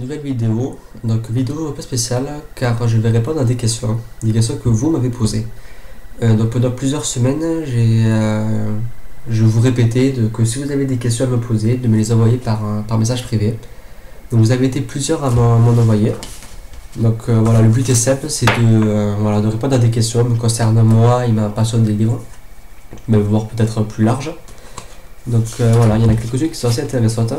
nouvelle vidéo, donc vidéo un peu spéciale car je vais répondre à des questions que vous m'avez posées. Donc pendant plusieurs semaines, je vous répétais que si vous avez des questions à me poser, de me les envoyer par message privé. Donc vous avez été plusieurs à m'en envoyer. Donc voilà, le but est simple, c'est de répondre à des questions me concernant moi et ma passion des livres, mais voire peut-être plus large. Donc voilà, il y en a quelques-unes qui sont assez intéressantes,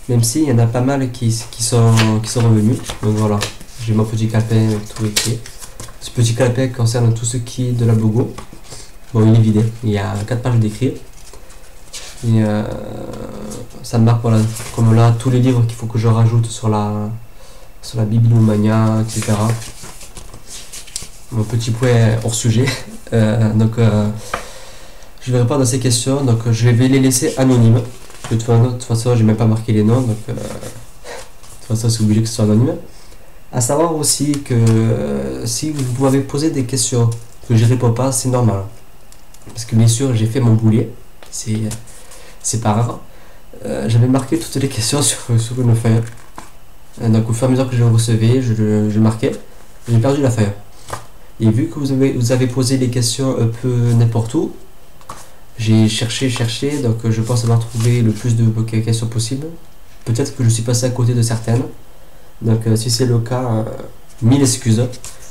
même s'il y en a pas mal qui sont revenus. Donc voilà, j'ai mon petit calepin avec tout écrit. Ce petit calepin concerne tout ce qui est de la logo. Bon, il est vidé, il y a 4 pages d'écrit. Et ça me marque, voilà, comme là, tous les livres qu'il faut que je rajoute sur la Bibliomania, etc. Mon petit point hors sujet. Je vais répondre à ces questions, donc je vais les laisser anonymes. De toute façon, j'ai même pas marqué les noms, donc de toute façon, c'est obligé que ce soit anonyme. À savoir aussi que si vous m'avez posé des questions que je réponds pas, c'est normal. Parce que bien sûr, j'ai fait mon boulet, c'est pas rare. J'avais marqué toutes les questions sur une feuille. Donc au fur et à mesure que je le recevais, je marquais. J'ai perdu la feuille. Et vu que vous avez posé les questions un peu n'importe où, j'ai cherché, donc je pense avoir trouvé le plus de questions possible. Peut-être que je suis passé à côté de certaines. Donc si c'est le cas, mille excuses.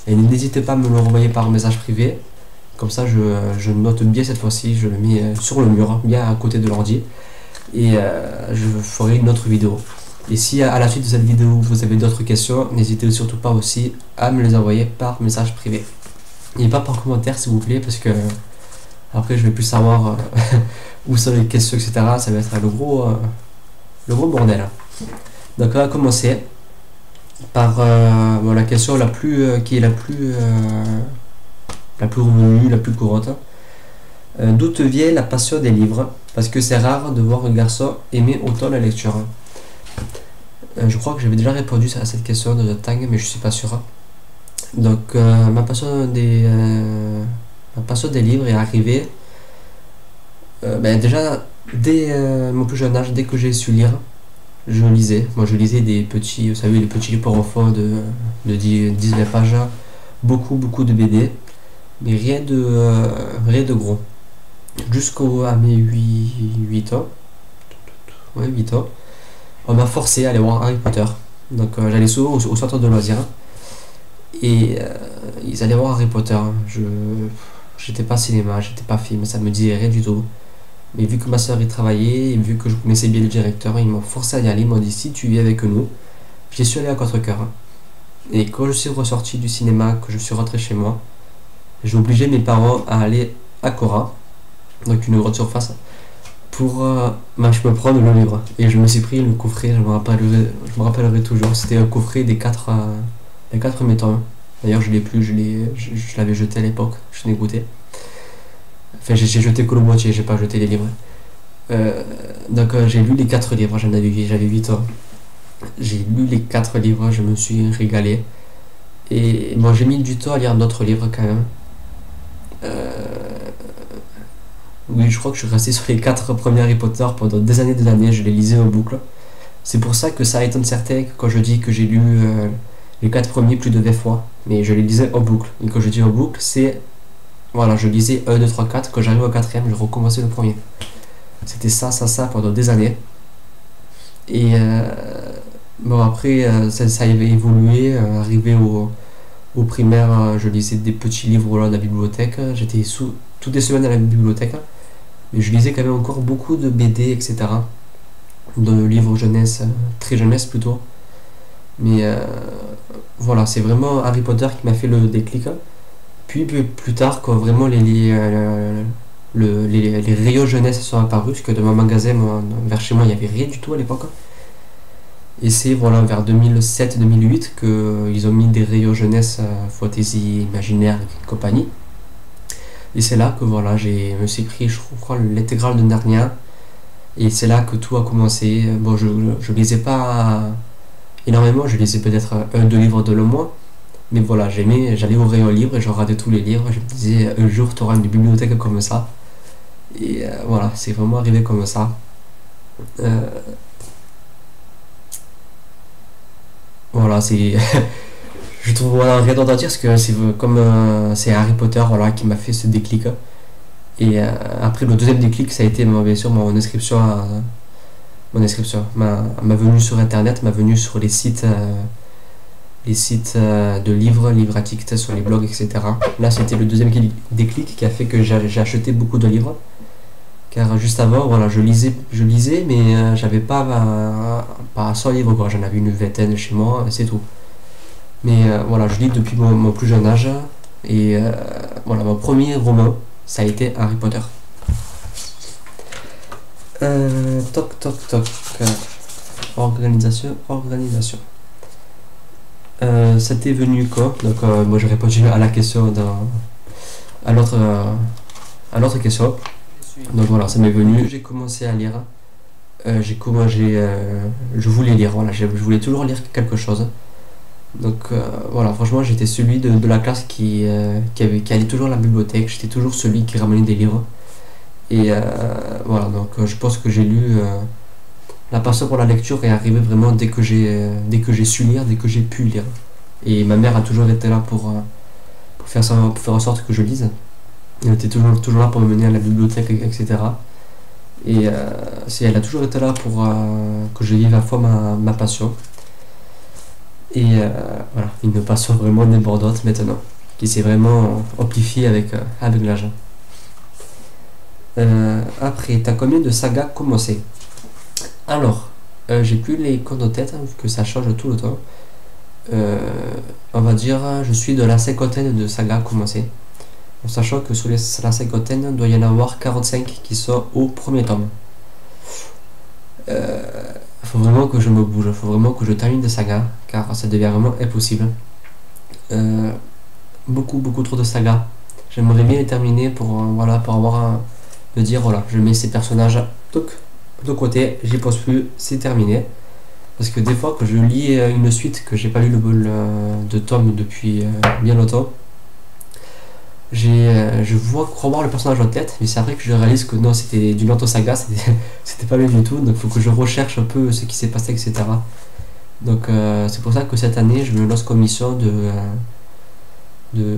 Et n'hésitez pas à me le renvoyer par message privé. Comme ça, je note bien cette fois-ci, je le mets sur le mur, bien à côté de l'ordi. Et je ferai une autre vidéo. Et si à la suite de cette vidéo, vous avez d'autres questions, n'hésitez surtout pas aussi à me les envoyer par message privé. Et pas par commentaire, s'il vous plaît, parce que après je vais plus savoir où sont les questions, etc. Ça va être le gros bordel. Donc on va commencer par la question qui est la plus revenue, la plus courante. D'où te vient la passion des livres? Parce que c'est rare de voir un garçon aimer autant la lecture. Je crois que j'avais déjà répondu à cette question de Tang, mais je suis pas sûr. Donc ma passion des livres est arrivée déjà dès mon plus jeune âge. Dès que j'ai su lire, je lisais. Moi je lisais des petits, vous savez, les petits livres pour enfants de 10-20 pages, beaucoup de BD, mais rien de gros. Jusqu'à mes 8 ans, ouais, 8 ans, on m'a forcé à aller voir Harry Potter. Donc j'allais souvent au centre de loisirs et ils allaient voir Harry Potter. J'étais pas cinéma, j'étais pas film, ça me disait rien du tout. Mais vu que ma soeur y travaillait et vu que je connaissais bien le directeur, ils m'ont forcé à y aller. Ils m'ont dit si tu es avec nous. J'y suis allé à contre-cœur. Et quand je suis ressorti du cinéma, que je suis rentré chez moi, j'ai obligé mes parents à aller à Cora, donc une grande surface, pour me prendre le livre. Et je me suis pris le coffret, je me rappellerai toujours. C'était un coffret des 4 premiers tomes. D'ailleurs je l'ai plus, je l'avais jeté à l'époque, je l'ai goûté. Enfin j'ai jeté que le moitié, j'ai pas jeté les livres. Donc j'ai lu les 4 livres, j'avais 8 ans. J'ai lu les 4 livres, je me suis régalé. Et bon, j'ai mis du temps à lire d'autres livres quand même. Oui, je crois que je suis resté sur les 4 premiers Harry Potter pendant des années, je les lisais en boucle. C'est pour ça que ça étonne certains quand je dis que j'ai lu les 4 premiers plus de 20 fois, mais je les lisais en boucle. Et quand je dis en boucle, c'est, voilà, je lisais 1, 2, 3, 4, quand j'arrive au 4ème, je recommençais le premier. C'était ça pendant des années. Et bon, après, ça avait évolué, arrivé au primaire, je lisais des petits livres là, de la bibliothèque, j'étais toutes les semaines à la bibliothèque. Mais je lisais quand même encore beaucoup de BD, etc. De livres jeunesse, très jeunesse plutôt. Mais voilà, c'est vraiment Harry Potter qui m'a fait le déclic. Puis plus tard, quand vraiment les rayons jeunesse sont apparus, parce que dans mon magasin, vers chez moi, il n'y avait rien du tout à l'époque. Et c'est voilà, vers 2007-2008 qu'ils ont mis des rayons jeunesse, fantaisie, imaginaire et compagnie. Et c'est là que voilà, je me suis pris, je crois, l'intégrale de Narnia. Et c'est là que tout a commencé. Bon, je lisais pas énormément, je lisais peut-être 1-2 livres de le mois. Mais voilà, j'allais au rayon livre et je regardais tous les livres. Je me disais, un jour, tu auras une bibliothèque comme ça. Et voilà, c'est vraiment arrivé comme ça. voilà, c'est. Je trouve voilà, redondant à dire parce que c'est comme c'est Harry Potter voilà, qui m'a fait ce déclic. Et après, le deuxième déclic, ça a été bien sûr mon inscription, ma venue sur internet, ma venue sur les sites de livres, Livratics, sur les blogs, etc. Là, c'était le deuxième déclic qui a fait que j'ai acheté beaucoup de livres. Car juste avant, voilà, je lisais mais j'avais pas 100 livres, quoi. J'en avais une vingtaine chez moi, c'est tout. Mais voilà, je lis depuis mon plus jeune âge. Et voilà, mon premier roman, ça a été Harry Potter. Toc, toc, toc. Organisation. Ça t'est venu quoi? Donc, moi, j'ai répondu à la question à l'autre question. Donc voilà, ça m'est venu. J'ai commencé à lire. Je voulais lire. Voilà, je voulais toujours lire quelque chose. Donc voilà, franchement, j'étais celui de la classe qui allait toujours à la bibliothèque. J'étais toujours celui qui ramenait des livres. Et voilà, donc je pense que j'ai lu. La passion pour la lecture est arrivée vraiment dès que j'ai su lire, dès que j'ai pu lire. Et ma mère a toujours été là pour faire en sorte que je lise. Elle était toujours là pour me mener à la bibliothèque, etc. Et elle a toujours été là pour que je vive à fond ma passion. Et voilà, une passion vraiment débordante maintenant, qui s'est vraiment amplifiée avec l'âge. Après, t'as combien de sagas commencé? Alors, j'ai plus les comptes en tête, hein, vu que ça change tout le temps. On va dire, je suis de la cinquantaine de sagas commencées. En sachant que sur la cinquantaine, il doit y en avoir 45 qui sont au premier tome. Faut vraiment que je me bouge, faut vraiment que je termine des sagas, car ça devient vraiment impossible. Beaucoup trop de sagas. J'aimerais bien les terminer pour avoir me dire voilà, je mets ces personnages de côté, j'y pense plus, c'est terminé. Parce que des fois que je lis une suite que j'ai pas lu de tome depuis bien longtemps, je vois revoir le personnage en tête, mais c'est après que je réalise que non, c'était d'une autre saga, c'était pas bien du tout, donc il faut que je recherche un peu ce qui s'est passé, etc. Donc c'est pour ça que cette année, je me lance comme mission de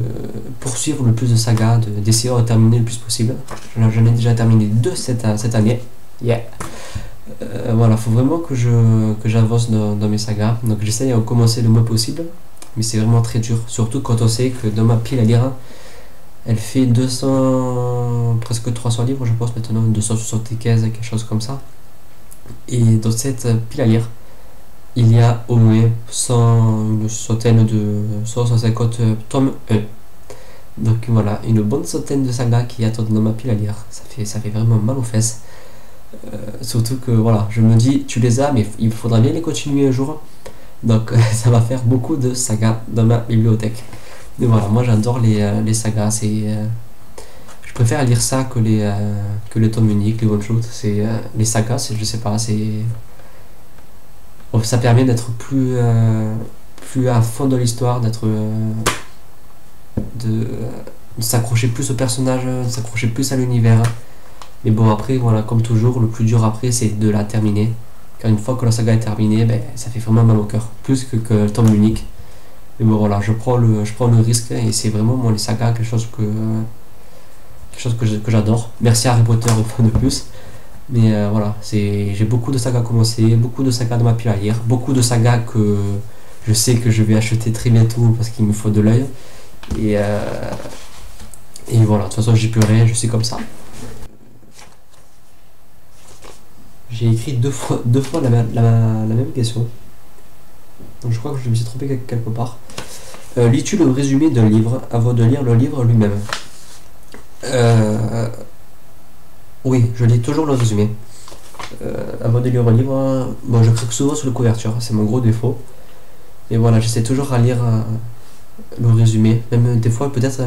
poursuivre le plus de sagas, d'essayer de terminer le plus possible. J'en ai déjà terminé 2 cette année. Yeah. Voilà, faut vraiment que j'avance dans mes sagas. Donc j'essaye de commencer le moins possible, mais c'est vraiment très dur, surtout quand on sait que dans ma pile à lire, elle fait 200, presque 300 livres, je pense maintenant, 275, quelque chose comme ça. Et dans cette pile à lire, il y a au moins une centaine de 150 tomes 1. Donc voilà, une bonne centaine de sagas qui attendent dans ma pile à lire. Ça fait vraiment mal aux fesses. Surtout que voilà, je me dis, tu les as, mais il faudra bien les continuer un jour. Donc ça va faire beaucoup de sagas dans ma bibliothèque. Mais voilà, moi j'adore les sagas. Je préfère lire ça que les tomes uniques, les one-shots. Les sagas, je sais pas, ça permet d'être plus à fond dans l'histoire, de s'accrocher plus au personnage, de s'accrocher plus à l'univers. Mais bon, après, voilà, comme toujours, le plus dur après, c'est de la terminer. Car une fois que la saga est terminée, ça fait vraiment mal au cœur, plus que le tome unique. Mais bon, voilà, je prends le risque, et c'est vraiment, moi, les sagas, quelque chose que j'adore. Merci Harry Potter une fois de plus. Mais voilà, j'ai beaucoup de sagas commencées, beaucoup de sagas dans ma pile à lire, beaucoup de sagas que je sais que je vais acheter très bientôt parce qu'il me faut de l'œil. Et voilà, de toute façon, j'y peux rien, je suis comme ça. J'ai écrit deux fois la même question. Donc je crois que je me suis trompé quelque part. Lis-tu le résumé d'un livre avant de lire le livre lui-même? Oui, je lis toujours le résumé. Avant de lire un livre, bon, je clique souvent sur la couverture, c'est mon gros défaut. Et voilà, j'essaie toujours à lire le résumé. Même des fois, peut-être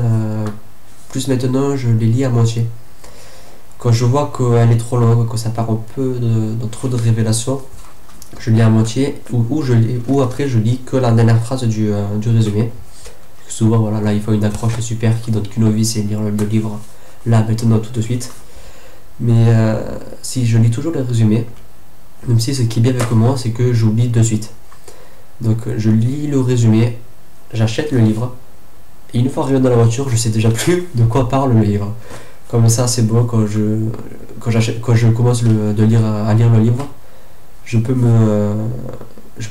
plus maintenant, je les lis à moitié. Quand je vois qu'elle est trop longue, que ça part un peu dans trop de révélations, je lis à moitié, ou après je lis que la dernière phrase du résumé. Souvent, voilà, là il faut une accroche super qui donne qu'une envie, c'est lire le livre là, maintenant, tout de suite. Mais si je lis toujours les résumés, même si ce qui est bien avec moi, c'est que j'oublie de suite. Donc je lis le résumé, j'achète le livre, et une fois arrivé dans la voiture, je sais déjà plus de quoi parle le livre. Comme ça, c'est bon, quand je commence à lire le livre, je peux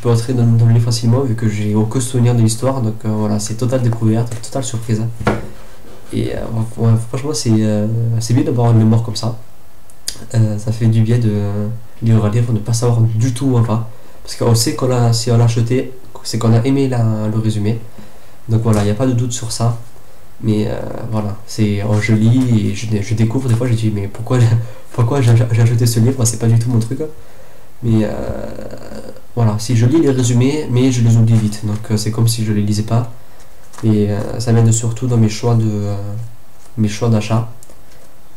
entrer dans le livre facilement vu que j'ai aucun souvenir de l'histoire. Donc voilà, c'est totale découverte, totale surprise. Et ouais, franchement, c'est bien d'avoir une mémoire comme ça. Ça fait du bien de lire un livre, de ne pas savoir du tout où on va. Parce qu'on sait si on l'a acheté, c'est qu'on a aimé le résumé. Donc voilà, il n'y a pas de doute sur ça. Mais voilà, je lis et je découvre. Des fois, je dis, mais pourquoi j'ai acheté ce livre? C'est pas du tout mon truc. Mais voilà, si je lis les résumés, mais je les oublie vite. Donc c'est comme si je les lisais pas. Et ça m'aide surtout dans mes choix d'achat.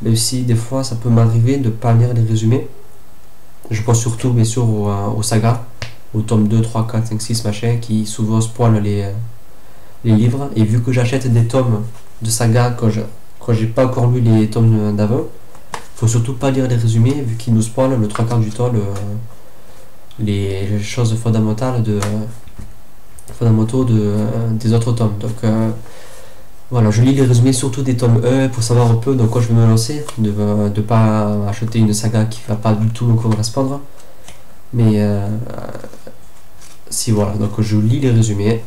Même si des fois ça peut m'arriver de ne pas lire les résumés. Je pense surtout bien sûr aux sagas, au tome 2, 3, 4, 5, 6 machin, qui souvent spoilent les livres. Et vu que j'achète des tomes de saga quand j'ai pas encore lu les tomes d'avant, faut surtout pas lire les résumés vu qu'ils nous spoilent le 3 quarts du temps les choses fondamentaux des autres tomes. Donc voilà, je lis les résumés surtout des tomes 1 pour savoir un peu dans quoi je vais me lancer, de ne pas acheter une saga qui va pas du tout me correspondre. Mais si voilà, donc je lis les résumés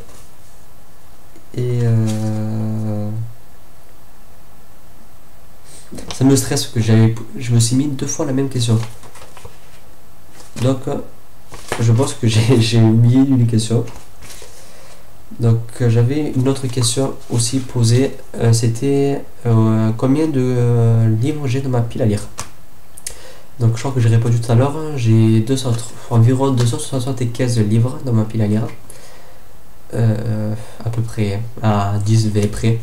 et ça me stresse que je me suis mis 2 fois la même question. Donc je pense que j'ai oublié une question. Donc j'avais une autre question aussi posée, c'était combien de livres j'ai dans ma pile à lire. Donc je crois que j'ai répondu tout à l'heure, j'ai environ 275 livres dans ma pile à lire, à peu près à 10-20 près.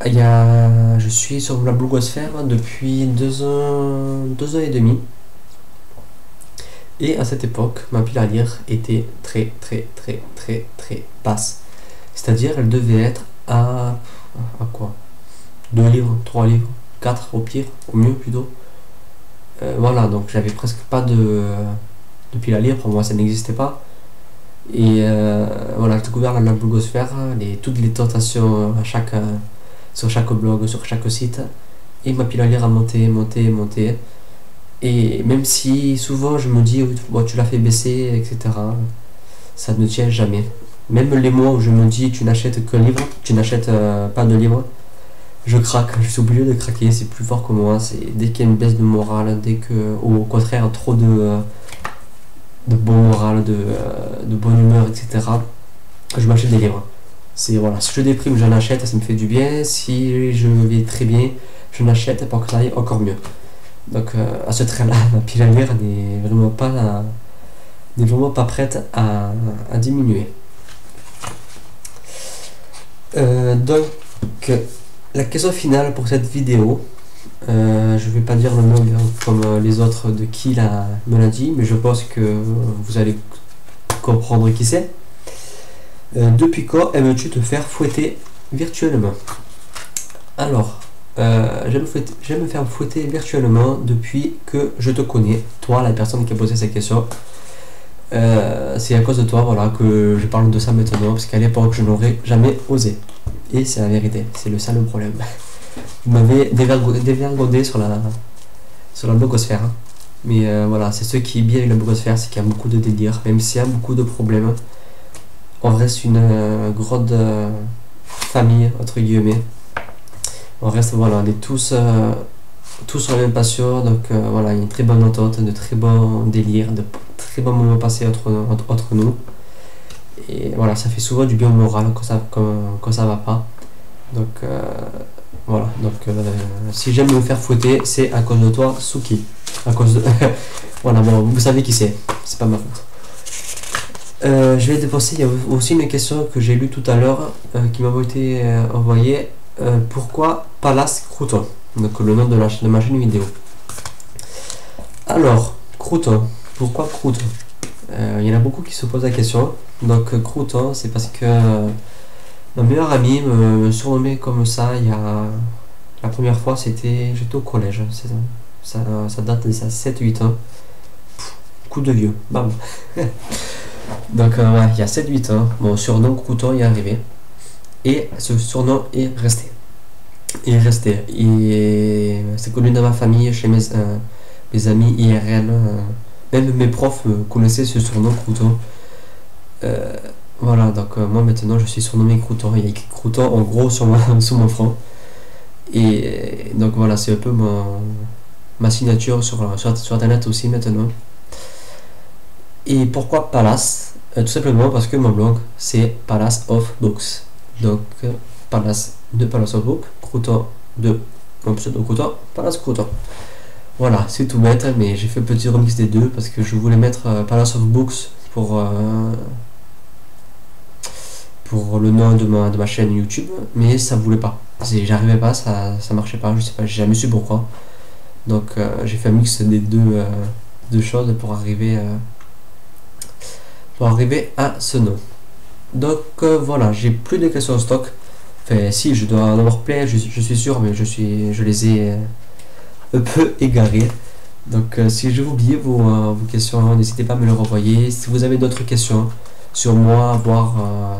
Je suis sur la blogosphère depuis 2 ans et demi. Et à cette époque, ma pile à lire était très basse. C'est-à-dire, elle devait être à quoi 2 livres, 3 livres, 4 au pire, au mieux plutôt. Voilà, donc j'avais presque pas de pile à lire, pour moi ça n'existait pas. Et voilà, j'ai découvert la blogosphère, toutes les tentations sur chaque blog, sur chaque site. Et ma pile à lire a monté. Et même si souvent je me dis, bon, tu l'as fait baisser, etc., ça ne tient jamais. Même les mois où je me dis, tu n'achètes qu'un livre, tu n'achètes pas de livre, je craque, je suis obligé de craquer, c'est plus fort que moi. Dès qu'il y a une baisse de morale, ou au contraire trop de bon moral, de bonne humeur, etc., je m'achète des livres. Voilà, si je déprime, j'en achète, ça me fait du bien. Si je vais très bien, je n'achète pour que ça aille encore mieux. Donc à ce trait-là, ma pile à lire n'est vraiment pas prête à diminuer. Donc la question finale pour cette vidéo, je vais pas dire le nom comme les autres de qui me l'a dit, mais je pense que vous allez comprendre qui c'est. Depuis quand aimes-tu te faire fouetter virtuellement? Alors, j'aime me faire fouetter virtuellement depuis que je te connais, toi, la personne qui a posé cette question. C'est à cause de toi, voilà, que je parle de ça maintenant, parce qu'à l'époque, je n'aurais jamais osé. Et c'est la vérité, c'est le seul problème. Vous m'avez dévergondé sur la blogosphère. Hein. Mais voilà, c'est ce qui est bien avec la blogosphère, c'est qu'il y a beaucoup de délire, même s'il y a beaucoup de problèmes. On reste une grande famille, entre guillemets. On reste, voilà, on est tous sur la même passion, donc voilà, il y a une très bonne entente, de très bons délires, de très bons moments passés entre nous. Et voilà, ça fait souvent du bien au moral quand ça va pas. Donc voilà, donc si j'aime me faire fouetter, c'est à cause de toi, Suki. À cause de... voilà, bon, vous savez qui c'est pas ma faute. Je vais dépenser, il y a aussi une question que j'ai lue tout à l'heure qui m'a été envoyée. Pourquoi Palace Crouton? Donc le nom de ma chaîne vidéo. Alors, Crouton. Pourquoi Crouton? Il y en a beaucoup qui se posent la question. Donc Crouton, c'est parce que ma meilleure amie me surnommait comme ça la première fois, j'étais au collège. Ça date de 7-8 ans. Coup de vieux. Bam. Donc ouais, il y a 7-8 ans, mon surnom Crouton est arrivé. Et ce surnom est resté. Il est resté. Et c'est connu dans ma famille, chez mes amis IRL. Même mes profs connaissaient ce surnom Crouton. Euh, voilà, donc moi maintenant je suis surnommé Crouton. Il y a écrit Crouton en gros sur, sur mon front. Et donc voilà, c'est un peu ma signature sur internet aussi maintenant. Et pourquoi Palace? Tout simplement parce que mon blog c'est Palace of Books. Donc Palace de Palace of Books, Crouton de mon pseudo Crouton, Palace Crouton. Voilà, c'est tout bête, mais j'ai fait un petit remix des deux parce que je voulais mettre Palace of Books pour le nom de ma chaîne YouTube, mais ça voulait pas. J'arrivais pas, ça marchait pas, je sais pas, j'ai jamais su pourquoi. Donc j'ai fait un mix des deux choses pour arriver à ce nom. Donc voilà, j'ai plus de questions en stock. Enfin si, je dois en avoir plein, je suis sûr, mais je les ai un peu égarées. Donc si je vous oublie vos questions, n'hésitez pas à me les renvoyer. Si vous avez d'autres questions sur moi,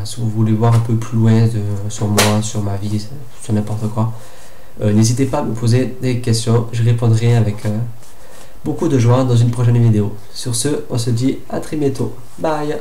si vous voulez voir un peu plus loin sur moi, sur ma vie, sur n'importe quoi, n'hésitez pas à me poser des questions. Je répondrai avec beaucoup de joie dans une prochaine vidéo. Sur ce, on se dit à très bientôt. Bye.